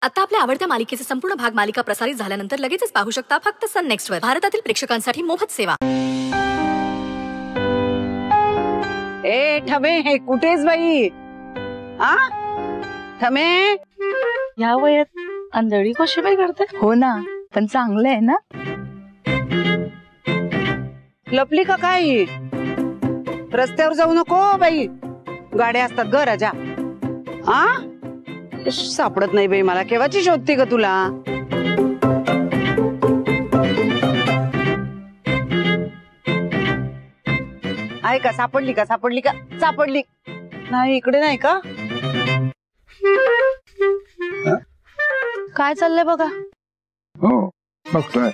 आता आपल्या आवडत्या मालिकेचे संपूर्ण भाग मालिका प्रसारित झाल्यानंतर लगेचच पाहू शकता फक्त सन नेक्स्ट वर. भारतातील प्रेक्षकांसाठी मोफत सेवा. ए ठमे, हे कुठेच बाई? आ ठमे, या वयात आंधळी कशी बाई करते? हो ना, पण चांगलं आहे ना. लपली का काय? रस्त्यावर जाऊ नको बाई, गाड्या असतात ग राजा. आ सापडत नाही बाई मला. केव्हाची शोधते ग तुला? आहे का? सापडली का? सापडली का? सापडली नाही. इकडे नाही का? काय चाललंय बघा. हो बघतोय.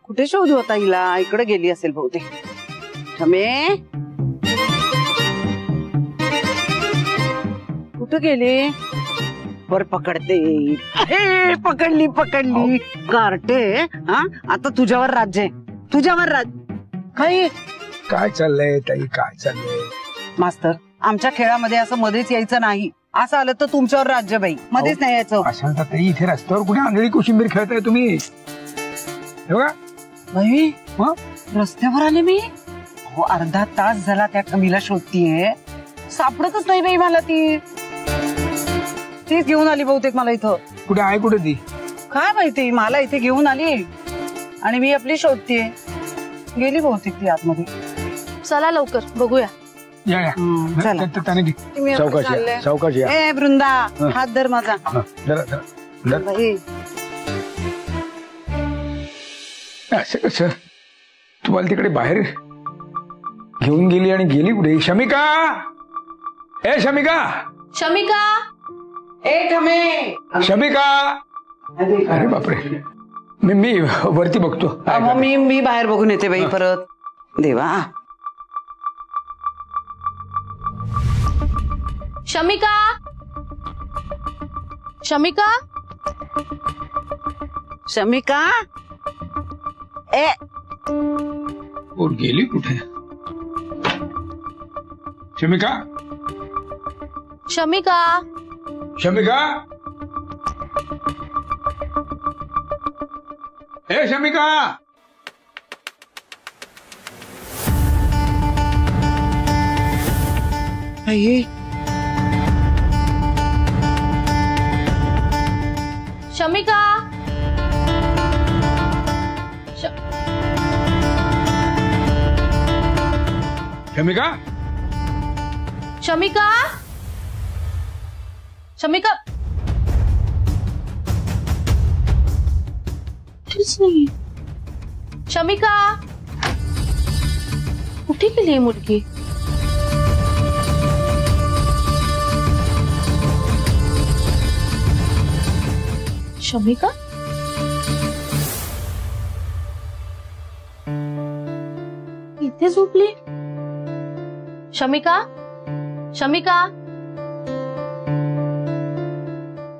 कुठे शोधू आता हिला? इकडे गेली असेल बहुतेक. ठमे कुठे गेली? बर पकडते. अरे पकडली पकडली. कार्टे. हा आता तुझ्यावर राज्य आहे. तुझ्यावर राज्य. काय चाललंय ताई? काय चाललंय? मास्तर, आमच्या खेळामध्ये असं मध्येच यायचं नाही. असं आलं तर तुमच्यावर राज्य बाई. मध्येच नाही यायचं. अशाल तर ताई इथे रस्त्यावर कुठे आंधळी कोशिंबीर खेळताय तुम्ही? बघा बाई, रस्त्यावर आले मी. हो अर्धा तास झाला त्या कमीला शोधतीये. सापडतच नाही बाई मला. तीच घेऊन आली बहुतेक मला इथं. कुठे आहे? कुठे ती? काय माहिती, मला इथे घेऊन आली आणि मी आपली शोधतीये. गेली बहुतेक ती आतमध्ये. चला लवकर बघूया. या या. चला. सावकाश या. ए बृंदा, हात धर माझा. बाई असं कसं? तुम्हाला तिकडे बाहेर घेऊन गेली आणि गेली कुठे? शमिका, ए शमिका. शमिका, ए ठमे. शमिका. अरे बापरे. मी वरती बघतो. मी बाहेर बघून येते बाई परत. देवा. शमिका, शमिका, शमिका. ए और गेली कुठे? शमिका, शमिका, शमिका. ए शमिका. शमिका, शमिका, शमिका, शमिका. नाही. शमिका, कुठे गेली मुलगी? शमिका, इथे झोपली? शमिका, शमिका.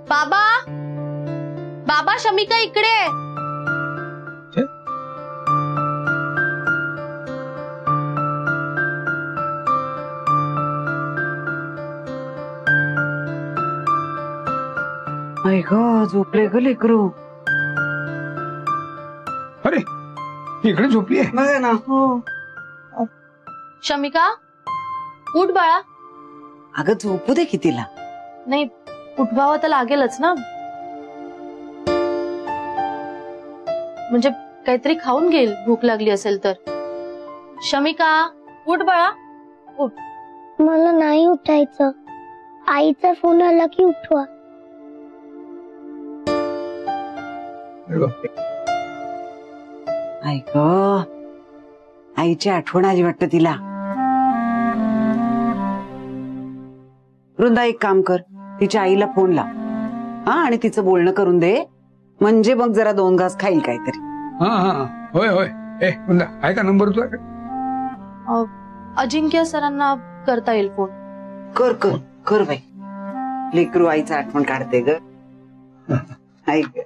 बाबा, बाबा, शमिका इकडे. ऐक झोपले ग लेकरू. अरे इकडे झोपली आहे. बघा ना. हो. शमिका, उठ बाळा. अगं झोपू दे की तिला. नाही, उठवावं तर लागेलच ना. म्हणजे काहीतरी खाऊन घेईल भूक लागली असेल तर. शमिका, उठ बाळा, उठ. मला नाही उठायचं. आईचा फोन आला की उठवा. ऐक आईची आठवण आली वाटतं तिला. वृंदा, एक काम कर, तिच्या आईला फोन लाव. हा आणि तिचं बोलणं करून दे. म्हणजे मग जरा 2 घास खाईल काहीतरी. हा होय होय. ए वृंदा, आहे का नंबर तुझा? अजिंक्य सरांना करता येईल फोन. कर कर कर बाई. लेकरू आईचं आठवण काढते ग. ऐक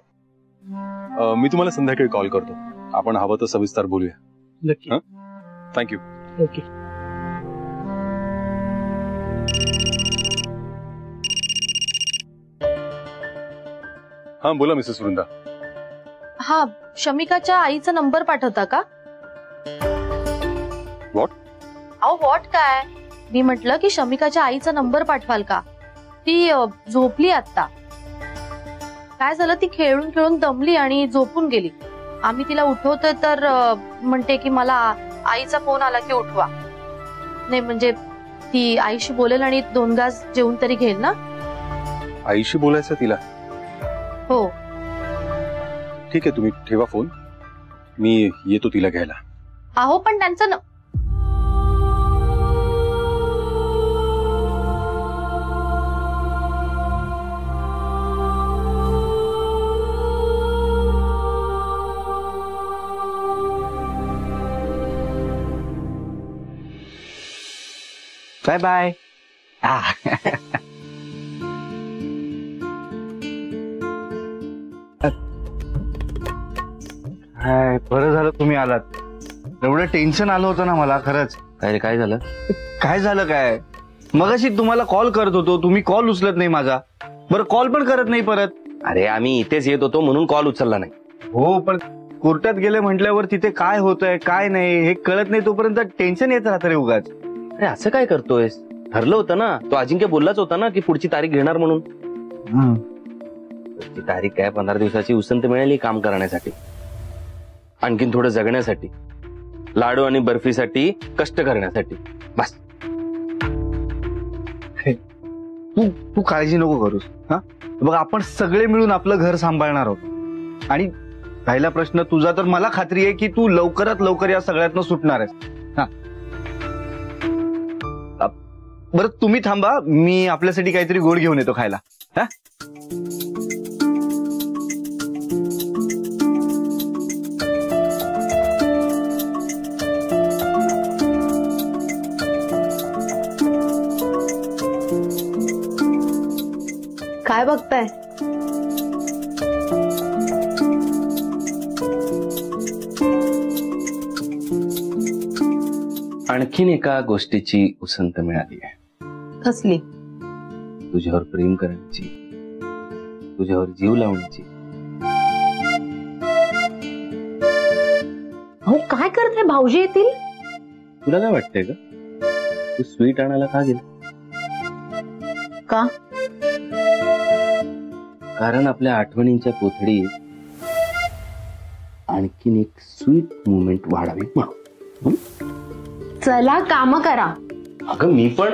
मी तुम्हाला संध्याकाळी कॉल करतो. आपण हवं तर सविस्तर बोलूया. नक्की. थँक्यू. ओके. हा बोला मिसेस वृंदा. हा, शमिकाच्या आईचा नंबर पाठवता का? What? अहो व्हॉट काय, मी म्हटलं की शमिकाच्या आईचा नंबर पाठवाल का? ती झोपली आता. काय झालं, ती खेळून खेळून दमली आणि झोपून गेली. आम्ही तिला उठवतोय तर म्हणते की मला आईचा फोन आला की उठवा. नाही म्हणजे ती आईशी बोलेल आणि 2 घास जेवून तरी घेईल ना. आईशी बोलायचं तिला? हो. ठीक आहे, तुम्ही ठेवा फोन, मी येतो तिला घ्यायला. अहो पण त्यांचं बाय बाय. बरं झालं तुम्ही आलात. एवढं टेन्शन आलं होतं ना मला खरंच. काय काय झालं? काय झालं काय, मगाशी तुम्हाला कॉल करत होतो, तुम्ही कॉल उचलत नाही माझा. बरं कॉल पण करत नाही परत. अरे आम्ही इथेच येत होतो म्हणून कॉल उचलला नाही. हो पण कोर्टात गेले म्हटल्यावर तिथे काय होतंय काय नाही हे कळत नाही, तोपर्यंत टेन्शन येत राहतं रे उगाच. अरे असं काय करतोयस? ठरलं होतं ना, तो अजिंक्य बोललाच होता ना की पुढची तारीख घेणार म्हणून. पुढची तारीख काय, 15 दिवसाची उसंत मिळाली काम करण्यासाठी, आणखीन थोडं जगण्यासाठी, लाडू आणि बर्फीसाठी कष्ट करण्यासाठी, बस. तू काळजी नको करूस. हा बघ, आपण सगळे मिळून आपलं घर सांभाळणार आहोत. आणि राहिला प्रश्न तुझा, तर मला खात्री आहे की तू लवकरात लवकर या सगळ्यातनं सुटणार आहेस. हा बरं तुम्ही थांबा, मी आपल्यासाठी काहीतरी गोड घेऊन येतो खायला. हा काय बघताय? आणखीन एका गोष्टीची उसंत मिळाली आहे. कसली? तुझ्यावर प्रेम करण्याची, तुझ्यावर जीव लावण्याची. अहो काय करताय, भाऊजी येतील. तुला काय वाटतंय का, तू स्वीट आणायला का गेला? का? कारण आपल्या आठवणींच्या कोथळीत आणखीन एक स्वीट मुमेंट वाढावी म्हणून. चला काम करा. अगं मी पण